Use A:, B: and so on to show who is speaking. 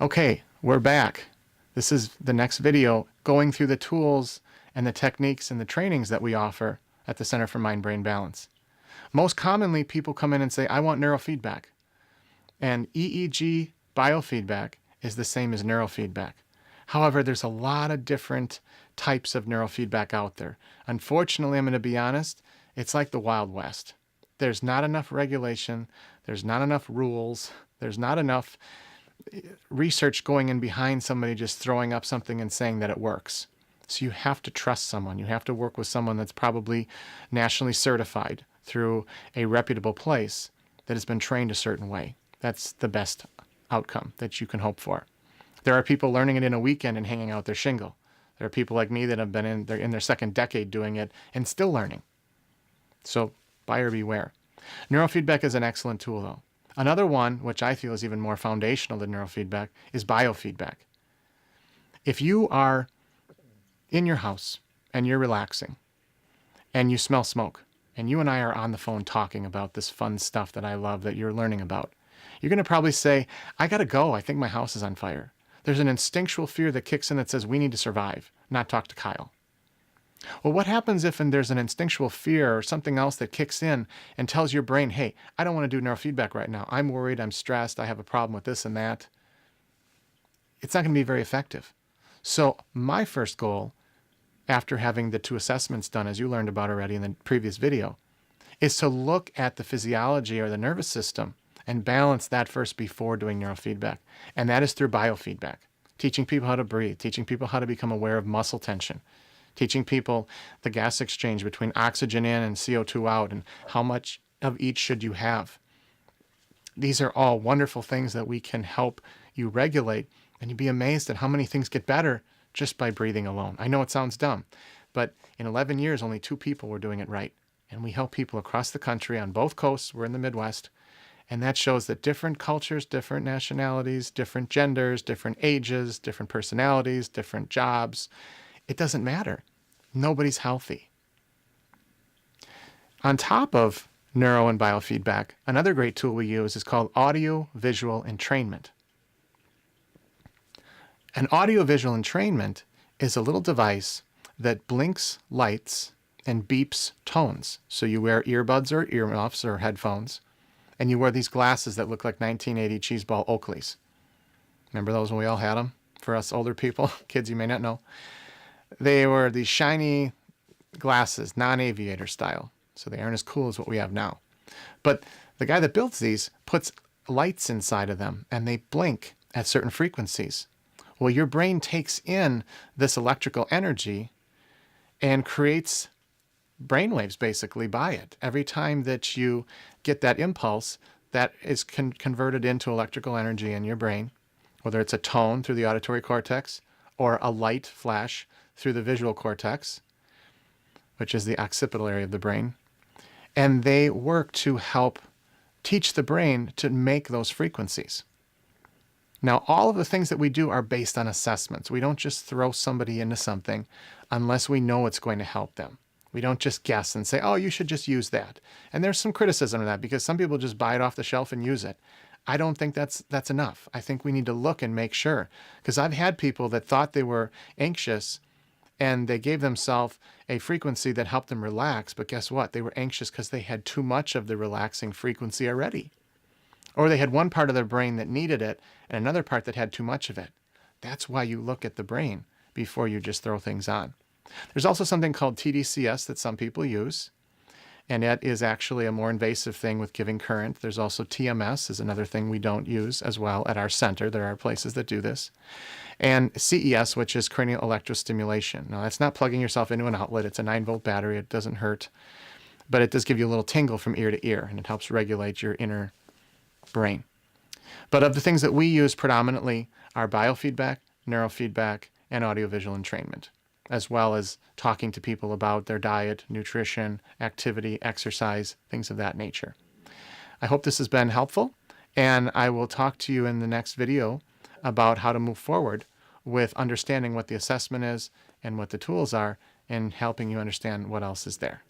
A: Okay, we're back. This is the next video going through the tools and the techniques and the trainings that we offer at the Center for Mind-Brain Balance. Most commonly, people come in and say, I want neurofeedback. And EEG biofeedback is the same as neurofeedback. However, there's a lot of different types of neurofeedback out there. Unfortunately, I'm going to be honest, it's like the Wild West. There's not enough regulation, there's not enough rules, there's not enough research going in behind somebody just throwing up something and saying that it works. So you have to trust someone. You have to work with someone that's probably nationally certified through a reputable place that has been trained a certain way. That's the best outcome that you can hope for. There are people learning it in a weekend and hanging out their shingle. There are people like me that have been in their second decade doing it and still learning. So buyer beware. Neurofeedback is an excellent tool though. Another one, which I feel is even more foundational than neurofeedback, is biofeedback. If you are in your house and you're relaxing and you smell smoke and you and I are on the phone talking about this fun stuff that I love that you're learning about, you're going to probably say, I got to go. I think my house is on fire. There's an instinctual fear that kicks in that says we need to survive, not talk to Kyle. Well, what happens if there's an instinctual fear or something else that kicks in and tells your brain, hey, I don't want to do neurofeedback right now. I'm worried, I'm stressed, I have a problem with this and that. It's not going to be very effective. So my first goal, after having the 2 assessments done, as you learned about already in the previous video, is to look at the physiology or the nervous system and balance that first before doing neurofeedback. And that is through biofeedback, teaching people how to breathe, teaching people how to become aware of muscle tension, teaching people the gas exchange between oxygen in and CO2 out and how much of each should you have. These are all wonderful things that we can help you regulate, and you'd be amazed at how many things get better just by breathing alone. I know it sounds dumb, but in 11 years, only 2 people were doing it right. And we help people across the country on both coasts. We're in the Midwest. And that shows that different cultures, different nationalities, different genders, different ages, different personalities, different jobs, it doesn't matter. Nobody's healthy. On top of neuro and biofeedback, another great tool we use is called audio-visual entrainment. An audio-visual entrainment is a little device that blinks lights and beeps tones. So you wear earbuds or earmuffs or headphones, and you wear these glasses that look like 1980 cheeseball Oakleys. Remember those when we all had them? For us older people, kids you may not know. They were these shiny glasses, non-aviator style. So they aren't as cool as what we have now. But the guy that builds these puts lights inside of them, and they blink at certain frequencies. Well, your brain takes in this electrical energy and creates brainwaves basically by it. Every time that you get that impulse, that is converted into electrical energy in your brain, whether it's a tone through the auditory cortex or a light flash through the visual cortex, which is the occipital area of the brain. And they work to help teach the brain to make those frequencies. Now, all of the things that we do are based on assessments. We don't just throw somebody into something unless we know it's going to help them. We don't just guess and say, oh, you should just use that. And there's some criticism of that because some people just buy it off the shelf and use it. I don't think that's enough. I think we need to look and make sure. Because I've had people that thought they were anxious and they gave themselves a frequency that helped them relax. But guess what? They were anxious because they had too much of the relaxing frequency already. Or they had one part of their brain that needed it and another part that had too much of it. That's why you look at the brain before you just throw things on. There's also something called TDCS that some people use, and that is actually a more invasive thing with giving current. There's also TMS is another thing we don't use as well at our center. There are places that do this. And CES, which is cranial electrostimulation. Now, that's not plugging yourself into an outlet. It's a 9-volt battery. It doesn't hurt, but it does give you a little tingle from ear to ear, and it helps regulate your inner brain. But of the things that we use predominantly are biofeedback, neurofeedback, and audiovisual entrainment, as well as talking to people about their diet, nutrition, activity, exercise, things of that nature. I hope this has been helpful, and I will talk to you in the next video about how to move forward with understanding what the assessment is and what the tools are and helping you understand what else is there.